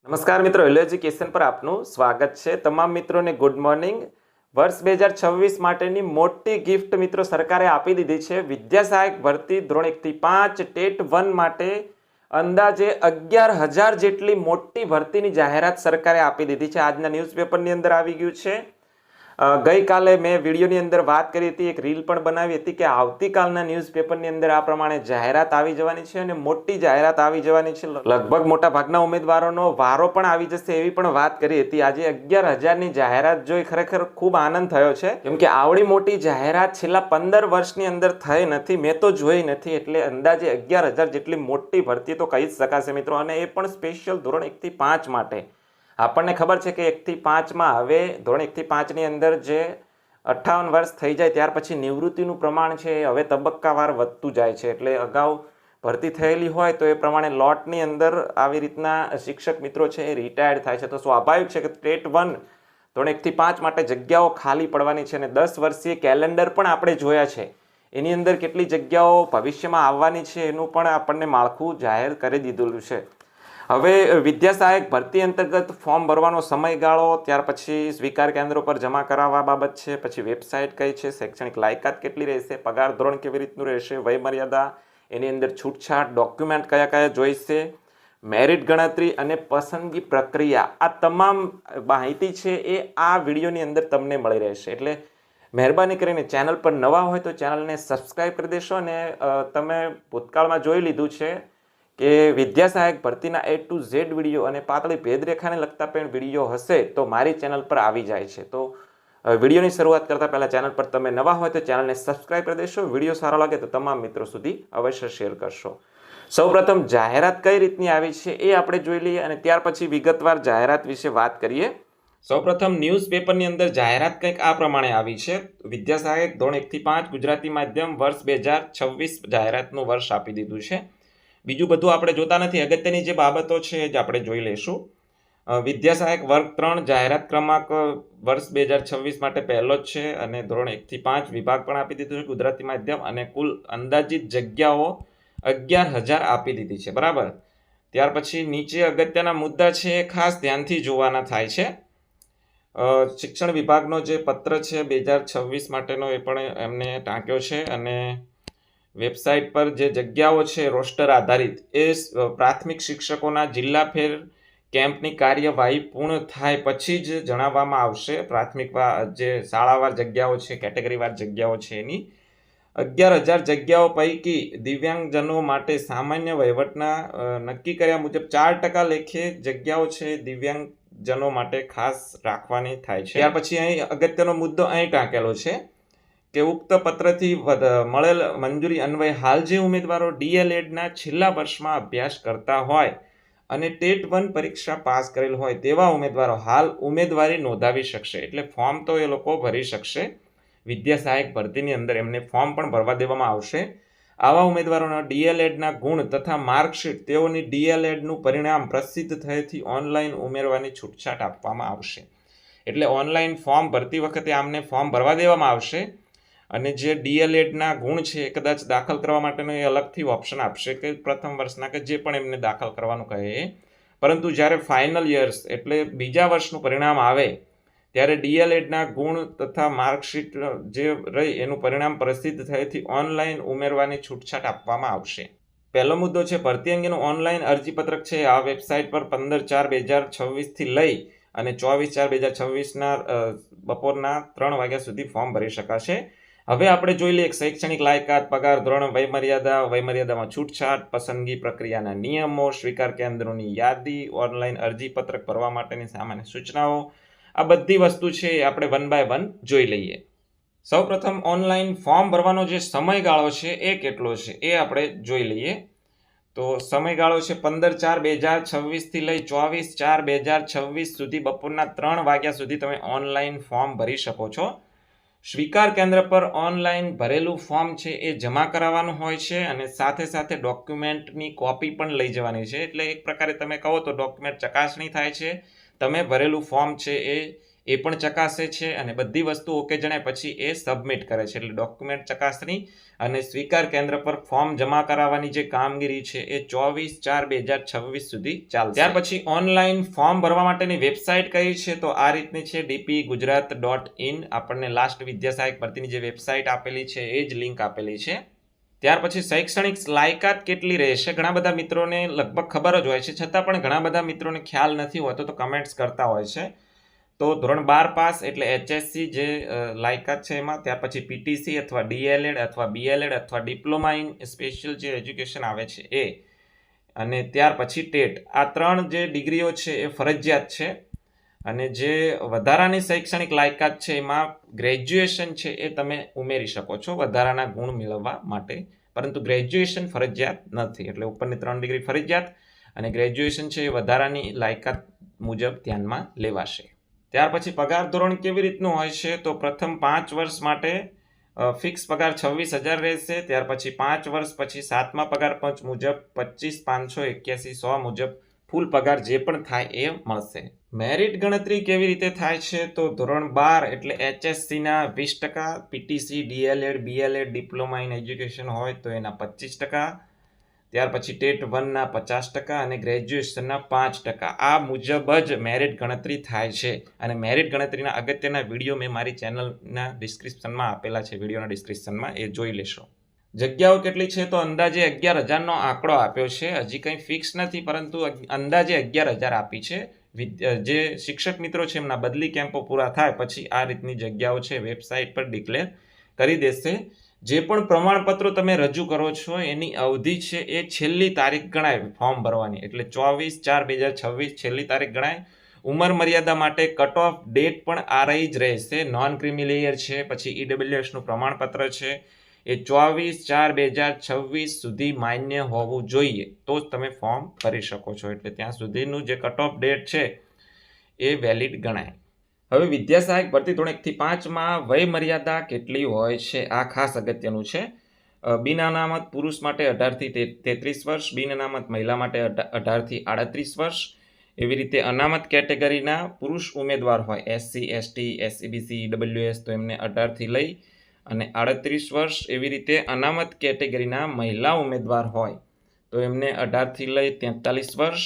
નમસ્કાર મિત્રો, hello education પર આપનું સ્વાગત છે। તમામ મિત્રોને ગુડ મોર્નિંગ। વર્ષ 2026 માટેની મોટી ગિફ્ટ મિત્રો સરકારે આપી દીધી છે। વિદ્યા સહાયક ભરતી ધોરણ 1 થી 5 ટેટ 1 માટે અંદાજે 11,000 જેટલી મોટી ભરતીની જાહેરાત સરકારે આપી દીધી છે। આજના ન્યૂઝપેપરની અંદર આવી ગયું છે। ગઈકાલે મેં વિડીયોની અંદર વાત કરી હતી, એક રીલ પણ બનાવી હતી કે આવતીકાલના ન્યૂઝપેપરની અંદર આ પ્રમાણે જાહેરાત આવી જવાની છે અને મોટી જાહેરાત આવી જવાની છે। લગભગ મોટા ભાગના ઉમેદવારોનો વારો પણ આવી જશે એવી પણ વાત કરી હતી। આજે 11,000ની જાહેરાત જોઈ ખરેખર ખૂબ આનંદ થયો છે, કેમ કે આવડી મોટી જાહેરાત છેલ્લા 15 વર્ષની અંદર થઈ નથી, મેં તો જોઈ નથી। એટલે અંદાજે 11,000 જેટલી મોટી ભરતી તો કહી જ શકાશે મિત્રો, અને એ પણ સ્પેશિયલ ધોરણ 1 થી 5 માટે। આપણને ખબર છે કે 1 થી 5માં હવે ધોરણ 1 થી 5ની અંદર જે 58 વર્ષ થઈ જાય ત્યાર પછી નિવૃત્તિનું પ્રમાણ છે હવે તબક્કાવાર વધતું જાય છે। એટલે અગાઉ ભરતી થયેલી હોય તો એ પ્રમાણે લોટની અંદર આવી રીતના શિક્ષક મિત્રો છે એ રિટાયર્ડ થાય છે, તો સ્વાભાવિક છે કે ટેટ 1 ધોરણ 1 થી 5 માટે જગ્યાઓ ખાલી પડવાની છે। અને 10 વર્ષીય કેલેન્ડર પણ આપણે જોયા છે, એની અંદર કેટલી જગ્યાઓ ભવિષ્યમાં આવવાની છે એનું પણ આપણને માળખું જાહેર કરી દીધેલું છે। હવે વિદ્યા સહાયક ભરતી અંતર્ગત ફોર્મ ભરવાનો સમયગાળો, ત્યાર પછી સ્વીકાર કેન્દ્રો પર જમા કરાવવા બાબત છે, પછી વેબસાઇટ કઈ છે, શૈક્ષણિક લાયકાત કેટલી રહેશે, પગાર ધોરણ કેવી રીતનું રહેશે, વય મર્યાદા, એની અંદર છૂટછાટ, ડોક્યુમેન્ટ કયા કયા જોઈશે, મેરિટ ગણતરી અને પસંદગી પ્રક્રિયા, આ તમામ માહિતી છે એ આ વિડીયોની અંદર તમને મળી રહેશે। એટલે મહેરબાની કરીને ચેનલ પર નવા હોય તો ચેનલને સબસ્ક્રાઈબ કરી દેશો। અને તમે ભૂતકાળમાં જોઈ લીધું છે કે વિદ્યા સહાયક ભરતીના A to Z વિડીયો અને પાતળી ભેદરેખાને લગતા પણ વિડીયો હશે તો મારી ચેનલ પર આવી જાય છે। તો વિડીયોની શરૂઆત કરતા પહેલા ચેનલ પર તમે નવા હોય તો ચેનલને સબસ્ક્રાઈબ કરી દેશો। વિડીયો સારો લાગે તો તમામ મિત્રો સુધી અવશ્ય શેર કરશો। સૌપ્રથમ જાહેરાત કઈ રીતની આવી છે એ આપણે જોઈ લઈએ અને ત્યાર પછી વિગતવાર જાહેરાત વિશે વાત કરીએ। સૌપ્રથમ ન્યૂઝપેપરની અંદર જાહેરાત કંઈક આ પ્રમાણે આવી છે। વિદ્યા સહાયક ધોરણ 1 થી 5 ગુજરાતી માધ્યમ વર્ષ 2026 જાહેરાતનું વર્ષ આપી દીધું છે। બીજું બધું આપણે જોતા નથી, અગત્યની જે બાબતો છે એ જ આપણે જોઈ લઈશું। વિદ્યા સહાયક વર્ગ 3 જાહેરાત ક્રમાંક વર્ષ 2026 માટે પહેલો જ છે અને ધોરણ 1 થી 5 વિભાગ પણ આપી દીધું છે ગુજરાતી માધ્યમ, અને કુલ અંદાજિત જગ્યાઓ 11,000 આપી દીધી છે, બરાબર। ત્યાર પછી નીચે અગત્યના મુદ્દા છે એ ખાસ ધ્યાનથી જોવાના થાય છે। શિક્ષણ વિભાગનો જે પત્ર છે 2026 માટેનો એ પણ એમને ટાંક્યો છે, અને વેબસાઇટ પર જે જગ્યાઓ છે રોસ્ટર આધારિત એ પ્રાથમિક શિક્ષકોના જિલ્લા ફેર કેમ્પની કાર્યવાહી પૂર્ણ થાય પછી જ જણાવવામાં આવશે। પ્રાથમિક જે શાળાવાર જગ્યાઓ છે, કેટેગરીવાર જગ્યાઓ છે એની 11,000 જગ્યાઓ પૈકી દિવ્યાંગજનો માટે સામાન્ય વહીવટના નક્કી કર્યા મુજબ 4% લેખે જગ્યાઓ છે દિવ્યાંગજનો માટે ખાસ રાખવાની થાય છે। ત્યાર પછી અહીં અગત્યનો મુદ્દો અહીં ટાંકેલો છે કે ઉક્ત પત્રથી મળેલ મંજૂરી અન્વયે હાલ જે ઉમેદવારો DLEDના છેલ્લા વર્ષમાં અભ્યાસ કરતા હોય અને ટેટ 1 પરીક્ષા પાસ કરેલ હોય તેવા ઉમેદવારો હાલ ઉમેદવારી નોંધાવી શકશે। એટલે ફોર્મ તો એ લોકો ભરી શકશે, વિદ્યા સહાયક ભરતીની અંદર એમને ફોર્મ પણ ભરવા દેવામાં આવશે। આવા ઉમેદવારોના DLEDના ગુણ તથા માર્કશીટ તેઓની DLEDનું પરિણામ પ્રસિદ્ધ થયેથી ઓનલાઈન ઉમેરવાની છૂટછાટ આપવામાં આવશે। એટલે ઓનલાઈન ફોર્મ ભરતી વખતે આમને ફોર્મ ભરવા દેવામાં આવશે, અને જે DLEDના ગુણ છે એ કદાચ દાખલ કરવા માટેનો એ અલગથી ઓપ્શન આપશે કે પ્રથમ વર્ષના કે જે પણ એમને દાખલ કરવાનું કહે, પરંતુ જ્યારે ફાઇનલ યર્સ એટલે બીજા વર્ષનું પરિણામ આવે ત્યારે DLEDના ગુણ તથા માર્કશીટ જે રહી એનું પરિણામ પ્રસિદ્ધ થયેથી ઓનલાઈન ઉમેરવાની છૂટછાટ આપવામાં આવશે। પહેલો મુદ્દો છે ભરતી અંગેનું ઓનલાઈન અરજીપત્રક છે આ વેબસાઇટ પર 15/4/2026 થી લઈ અને 24/4/2026ના બપોરના 3 વાગ્યા સુધી ફોર્મ ભરી શકાશે। હવે આપણે જોઈ લઈએ શૈક્ષણિક લાયકાત, પગાર ધોરણ, વયમર્યાદામાં છૂટછાટ, પસંદગી પ્રક્રિયાના નિયમો, સ્વીકાર કેન્દ્રોની યાદી, ઓનલાઈન અરજીપત્રક ભરવા માટેની સામાન્ય સૂચનાઓ, આ બધી વસ્તુ છે એ આપણે 1 by 1 જોઈ લઈએ। સૌપ્રથમ ઓનલાઈન ફોર્મ ભરવાનો જે સમયગાળો છે એ કેટલો છે એ આપણે જોઈ લઈએ। તો સમયગાળો છે 15/4/2026 થી લઈ 24/4/2026 સુધી બપોરના 3 વાગ્યા સુધી તમે ઓનલાઈન ફોર્મ ભરી શકો છો। સ્વીકાર કેન્દ્ર પર ઓનલાઈન ભરેલું ફોર્મ છે એ જમા કરાવવાનું હોય છે, અને સાથે સાથે ડોક્યુમેન્ટની કોપી પણ લઈ જવાની છે। એટલે એક પ્રકારે તમે કહો તો ડોક્યુમેન્ટ ચકાસણી થાય છે, તમે ભરેલું ફોર્મ છે એ એ પણ ચકાસે છે અને બધી વસ્તુ ઓકે જણાય પછી એ સબમિટ કરે છે. એટલે ડોક્યુમેન્ટ ચકાસણી અને સ્વીકાર કેન્દ્ર પર ફોર્મ જમા કરાવવાની જે કામગીરી છે એ 24/4/2026 સુધી ચાલશે. ત્યાર પછી ઓનલાઈન ફોર્મ ભરવા માટેની વેબસાઇટ કઈ છે તો આ રીતની છે dpgujarat.in. આપણને લાસ્ટ વિદ્યા સહાયક ભરતીની જે વેબસાઇટ આપેલી છે એ જ લિંક આપેલી છે. ત્યાર પછી શૈક્ષણિક લાયકાત કેટલી રહેશે ઘણા બધા મિત્રોને લગભગ ખબર જ હોય છે, છતાં પણ ઘણા બધા મિત્રોને ખ્યાલ નથી હોતો તો કમેન્ટ્સ કરતા હોય છે. તો ધોરણ 12 પાસ એટલે HSC જે લાયકાત છે એમાં, ત્યાર પછી PTC અથવા DLED અથવા BLED અથવા ડિપ્લોમા ઇન સ્પેશિયલ જે એજ્યુકેશન આવે છે એ, અને ત્યાર પછી ટેટ. આ 3 જે ડિગ્રીઓ છે એ ફરજિયાત છે. અને જે વધારાની શૈક્ષણિક લાયકાત છે એમાં ગ્રેજ્યુએશન છે એ તમે ઉમેરી શકો છો વધારાના ગુણ મેળવવા માટે, પરંતુ ગ્રેજ્યુએશન ફરજિયાત નથી. એટલે ઉપરની 3 ડિગ્રી ફરજિયાત અને ગ્રેજ્યુએશન છે એ વધારાની લાયકાત મુજબ ધ્યાનમાં લેવાશે. ત્યાર પછી પગાર ધોરણ કેવી રીતનું હોય છે તો પ્રથમ 5 વર્ષ માટે ફિક્સ પગાર 26,000 રહેશે. ત્યાર પછી 5 વર્ષ પછી 7મા પગાર પંચ મુજબ 25,581 મુજબ ફૂલ પગાર જે પણ થાય એ મળશે. મેરિટ ગણતરી કેવી રીતે થાય છે તો ધોરણ 12 એટલે HSCના 20%, PTC, DLED, BLED, diploma in education હોય તો એના 25%, ત્યાર પછી ટેટ 1ના 50% અને ગ્રેજ્યુએશનના 5%. આ મુજબ જ મેરિટ ગણતરી થાય છે. અને મેરિટ ગણતરીના અગત્યના વિડીયો મેં મારી ચેનલના ડિસ્ક્રિપ્શનમાં આપેલા છે, વિડીયોના ડિસ્ક્રિપ્શનમાં, એ જોઈ લેશો. જગ્યાઓ કેટલી છે તો અંદાજે 11,000નો આંકડો આપ્યો છે. હજી કંઈ ફિક્સ નથી, પરંતુ અંદાજે 11,000 આપી છે. જે શિક્ષક મિત્રો છે એમના બદલી કેમ્પો પૂરા થાય પછી આ રીતની જગ્યાઓ છે વેબસાઇટ પર ડિક્લેર કરી દેશે. જે પણ પ્રમાણપત્રો તમે રજૂ કરો છો એની અવધિ છે એ છેલ્લી તારીખ ગણાય ફોર્મ ભરવાની, એટલે 24/4/2026 છેલ્લી તારીખ ગણાય. ઉંમર મર્યાદા માટે કટ ઓફ ડેટ પણ આરઈ જ રહેશે. નોન ક્રિમી લેયર છે, પછી EWSનું પ્રમાણપત્ર છે એ 24/4/2026 સુધી માન્ય હોવું જોઈએ તો જ તમે ફોર્મ ભરી શકો છો. એટલે ત્યાં સુધીનું જે કટ ઓફ ડેટ છે એ વેલિડ ગણાય. હવે વિદ્યા સહાયક ભરતી ધોરણ 1 થી 5માં વય મર્યાદા કેટલી હોય છે આ ખાસ અગત્યનું છે. બિન અનામત પુરુષ માટે 18 થી 33 વર્ષ, બિન અનામત મહિલા માટે 18 થી 38 વર્ષ. એવી રીતે અનામત કેટેગરીના પુરુષ ઉમેદવાર હોય SC, ST, SEBC, EWS તો એમને 18 થી લઈ અને 38 વર્ષ. એવી રીતે અનામત કેટેગરીના મહિલા ઉમેદવાર હોય તો એમને 18 થી લઈ 43 વર્ષ.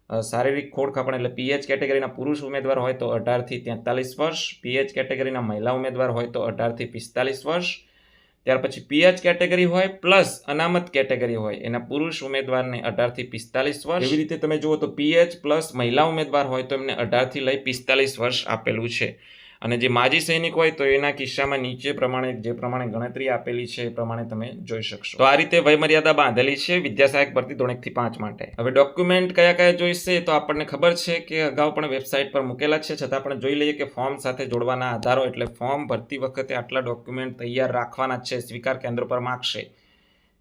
શારીરિક ખોડખાપણ એટલે PH કેટેગરીના પુરુષ ઉમેદવાર હોય તો 18 થી 43 વર્ષ. PH કેટેગરીના મહિલા ઉમેદવાર હોય તો 18 થી 45 વર્ષ. ત્યાર પછી PH કેટેગરી હોય પ્લસ અનામત કેટેગરી હોય એના પુરુષ ઉમેદવારને 18 થી 45 વર્ષ. એવી રીતે તમે જુઓ તો PH પ્લસ મહિલા ઉમેદવાર હોય તો એમને 18 થી લઈ 45 વર્ષ આપેલું છે. અને જે માજી સૈનિક હોય તો એના કિસ્સામાં નીચે પ્રમાણે જે પ્રમાણે ગણતરી આપેલી છે એ પ્રમાણે તમે જોઈ શકશો. તો આ રીતે વયમર્યાદા બાંધેલી છે વિદ્યા સહાયક ભરતી ધોરણ 1 થી 5 માટે. હવે ડોક્યુમેન્ટ કયા કયા જોઈશે તો આપણને ખબર છે કે અગાઉ પણ વેબસાઇટ પર મૂકેલા છે, છતાં પણ જોઈ લઈએ કે ફોર્મ સાથે જોડવાના આધારો. એટલે ફોર્મ ભરતી વખતે આટલા ડોક્યુમેન્ટ તૈયાર રાખવાના છે, સ્વીકાર કેન્દ્ર પર માગશે.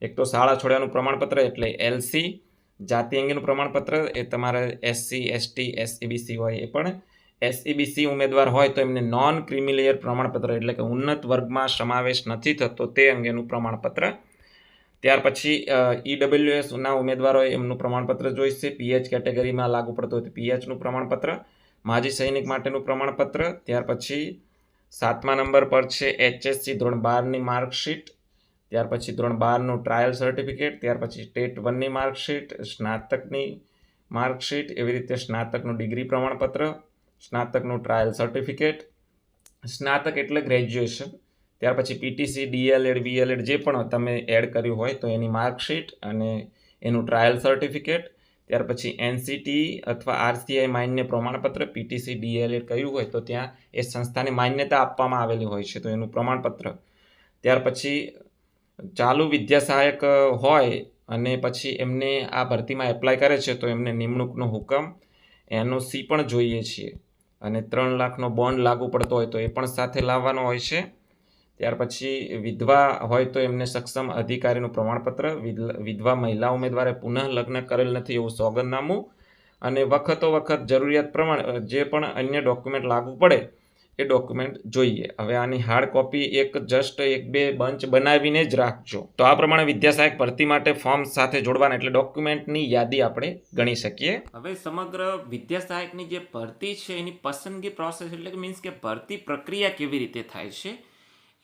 એક તો શાળા છોડ્યાનું પ્રમાણપત્ર એટલે LC, જાતિ અંગેનું પ્રમાણપત્ર એ તમારે SC, ST, SEBC હોય એ પણ. SEBC ઉમેદવાર હોય તો એમને નોન ક્રિમી લેયર પ્રમાણપત્ર એટલે કે ઉન્નત વર્ગમાં સમાવેશ નથી થતો તે અંગેનું પ્રમાણપત્ર. ત્યાર પછી EWSના ઉમેદવાર હોય એમનું પ્રમાણપત્ર જોઈશે. PH કેટેગરીમાં લાગુ પડતું હોય તો PHનું પ્રમાણપત્ર. માજી સૈનિક માટેનું પ્રમાણપત્ર. ત્યાર પછી 7મા નંબર પર છે HSC ધોરણ 12ની માર્કશીટ. ત્યાર પછી ધોરણ 12નું ટ્રાયલ સર્ટિફિકેટ. ત્યાર પછી ટેટ 1ની માર્કશીટ, સ્નાતકની માર્કશીટ, એવી રીતે સ્નાતકનું ડિગ્રી પ્રમાણપત્ર, સ્નાતકનું ટ્રાયલ સર્ટિફિકેટ. સ્નાતક એટલે ગ્રેજ્યુએશન. ત્યાર પછી PTC, DLED, BLED જે પણ તમે એડ કર્યું હોય તો એની માર્કશીટ અને એનું ટ્રાયલ સર્ટિફિકેટ. ત્યાર પછી NCTE અથવા RCI માન્ય પ્રમાણપત્ર. PTC, DLED કર્યું હોય તો ત્યાં એ સંસ્થાને માન્યતા આપવામાં આવેલી હોય છે તો એનું પ્રમાણપત્ર. ત્યાર પછી ચાલુ વિદ્યા સહાયક હોય અને પછી એમને આ ભરતીમાં એપ્લાય કરે છે તો એમને નિમણૂકનો હુકમ, NOC પણ જોઈએ છીએ. અને 3 લાખનો બોન્ડ લાગુ પડતો હોય તો એ પણ સાથે લાવવાનો હોય છે. ત્યાર પછી વિધવા હોય તો એમને સક્ષમ અધિકારીનું પ્રમાણપત્ર. વિધવા મહિલા ઉમેદવારે પુનઃ લગ્ન કરેલ નથી એવું સોગંદનામું. અને વખતો વખત જરૂરિયાત પ્રમાણે જે પણ અન્ય ડોક્યુમેન્ટ લાગુ પડે એ ડોક્યુમેન્ટ જોઈએ. હવે આની હાર્ડ કોપી એક બે બંચ બનાવીને જ રાખજો. તો આ પ્રમાણે વિદ્યા સહાયક ભરતી માટે ફોર્મ સાથે જોડવાના એટલે ડોક્યુમેન્ટની યાદી આપણે ગણી શકીએ. હવે સમગ્ર વિદ્યા સહાયકની જે ભરતી છે એની પસંદગી પ્રોસેસ એટલે કે મીન્સ કે ભરતી પ્રક્રિયા કેવી રીતે થાય છે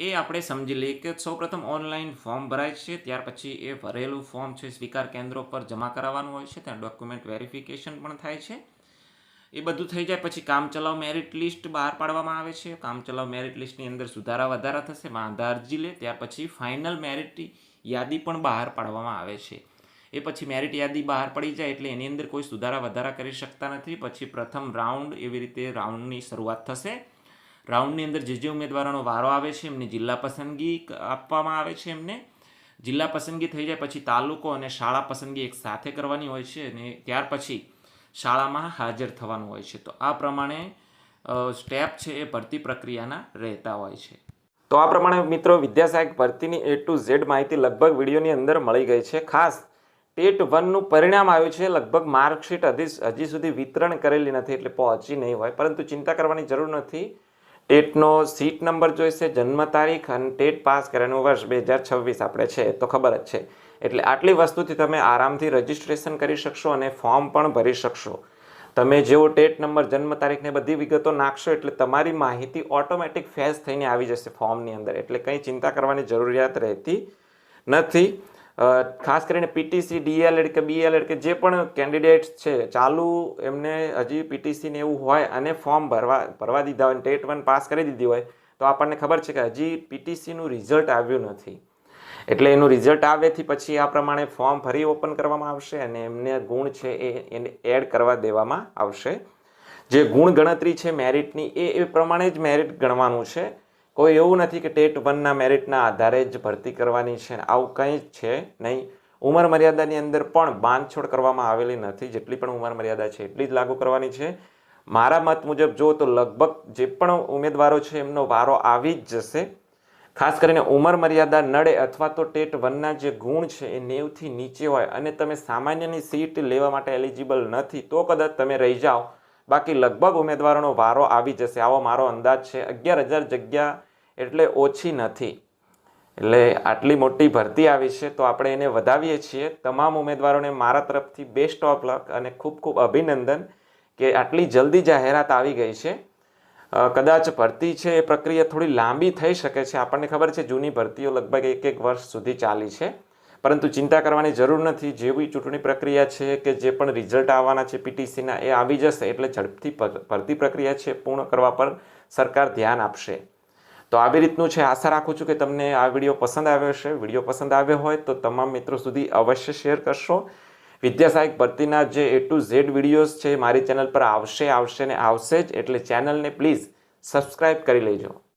એ આપણે સમજી લઈએ કે સૌપ્રથમ ઓનલાઈન ફોર્મ ભરાય છે, ત્યાર પછી એ ભરેલું ફોર્મ છે સ્વીકાર કેન્દ્રો પર જમા કરાવવાનું હોય છે, ત્યાં ડોક્યુમેન્ટ વેરિફિકેશન પણ થાય છે. એ બધું થઈ જાય પછી કામચલાઉ મેરિટ લિસ્ટ બહાર પાડવામાં આવે છે. કામચલાઉ મેરિટ લિસ્ટની અંદર સુધારા વધારા થશે, વાંધા અરજી લે, ત્યાર પછી ફાઇનલ મેરિટ યાદી પણ બહાર પાડવામાં આવે છે. એ પછી મેરિટ યાદી બહાર પડી જાય એટલે એની અંદર કોઈ સુધારા વધારા કરી શકતા નથી. પછી પ્રથમ રાઉન્ડ એવી રીતે રાઉન્ડની શરૂઆત થશે. રાઉન્ડની અંદર જે ઉમેદવારોનો વારો આવે છે એમની જિલ્લા પસંદગી આપવામાં આવે છે. એમને જિલ્લા પસંદગી થઈ જાય પછી તાલુકો અને શાળા પસંદગી એક સાથે કરવાની હોય છે અને ત્યાર પછી શાળામાં હાજર થવાનું હોય છે. તો આ પ્રમાણે સ્ટેપ છે એ ભરતી પ્રક્રિયાના રહેતા હોય છે. તો આ પ્રમાણે મિત્રો વિદ્યા સહાયક ભરતીની A to Z માહિતી લગભગ વિડીયોની અંદર મળી ગઈ છે. ખાસ ટેટ 1નું પરિણામ આવ્યું છે, લગભગ માર્કશીટ હજી સુધી વિતરણ કરેલી નથી એટલે પહોંચી નહીં હોય, પરંતુ ચિંતા કરવાની જરૂર નથી. ટેટનો સીટ નંબર જોઈશે, જન્મ તારીખ અને ટેટ પાસ કર્યાનું વર્ષ 2026 આપણે છે તો ખબર જ છે. એટલે આટલી વસ્તુથી તમે આરામથી રજિસ્ટ્રેશન કરી શકશો અને ફોર્મ પણ ભરી શકશો. તમે જેવો ટેટ નંબર, જન્મ તારીખને બધી વિગતો નાખશો એટલે તમારી માહિતી ઓટોમેટિક ફેચ થઈને આવી જશે ફોર્મની અંદર. એટલે કંઈ ચિંતા કરવાની જરૂરિયાત રહેતી નથી. ખાસ કરીને પીટીસી, ડીએલએડ કે બીએલએડ કે જે પણ કેન્ડિડેટ્સ છે ચાલુ એમને હજી પીટીસીને એવું હોય અને ફોર્મ ભરવા દીધા હોય, ટેટ 1 પાસ કરી દીધી હોય તો આપણને ખબર છે કે હજી પીટીસીનું રિઝલ્ટ આવ્યું નથી. એટલે એનું રિઝલ્ટ આવેથી પછી આ પ્રમાણે ફોર્મ ફરી ઓપન કરવામાં આવશે અને એમને ગુણ છે એને એડ કરવા દેવામાં આવશે. જે ગુણ ગણતરી છે મેરિટની એ પ્રમાણે જ મેરિટ ગણવાનું છે. કોઈ એવું નથી કે ટેટ 1ના મેરિટના આધારે જ ભરતી કરવાની છે, આવું કંઈ જ છે નહીં. ઉંમર મર્યાદાની અંદર પણ બાંધછોડ કરવામાં આવેલી નથી. જેટલી પણ ઉંમર મર્યાદા છે એટલી જ લાગુ કરવાની છે. મારા મત મુજબ જો તો લગભગ જે પણ ઉમેદવારો છે એમનો વારો આવી જ જશે. ખાસ કરીને ઉંમર મર્યાદા નડે અથવા તો ટેટ 1ના જે ગુણ છે એ 90થી નીચે હોય અને તમે સામાન્યની સીટ લેવા માટે એલિજિબલ નથી તો કદાચ તમે રહી જાઓ. બાકી લગભગ ઉમેદવારોનો વારો આવી જશે, આવો મારો અંદાજ છે. 11,000 જગ્યા એટલે ઓછી નથી. એટલે આટલી મોટી ભરતી આવી છે તો આપણે એને વધાવીએ છીએ. તમામ ઉમેદવારોને મારા તરફથી બેસ્ટ ઓફ લક અને ખૂબ ખૂબ અભિનંદન કે આટલી જલ્દી જાહેરાત આવી ગઈ છે. કદાચ ભરતી છે એ પ્રક્રિયા થોડી લાંબી થઈ શકે છે. આપણને ખબર છે જૂની ભરતીઓ લગભગ 1 વર્ષ સુધી ચાલી છે, પરંતુ ચિંતા કરવાની જરૂર નથી. જેવી ચૂંટણી પ્રક્રિયા છે કે જે પણ રિઝલ્ટ આવવાના છે પીટીસીના એ આવી જશે એટલે ઝડપથી ભરતી પ્રક્રિયા છે પૂર્ણ કરવા પર સરકાર ધ્યાન આપશે. તો આવી રીતનું છે. આશા રાખું છું કે તમને આ વિડીયો પસંદ આવ્યો હશે. વિડીયો પસંદ આવ્યો હોય તો તમામ મિત્રો સુધી અવશ્ય શેર કરશો. વિદ્યા સહાયક ભરતીના જે A to Z વિડીયોઝ છે મારી ચેનલ પર આવશે ને આવશે જ, એટલે ચેનલને પ્લીઝ સબસ્ક્રાઈબ કરી લેજો.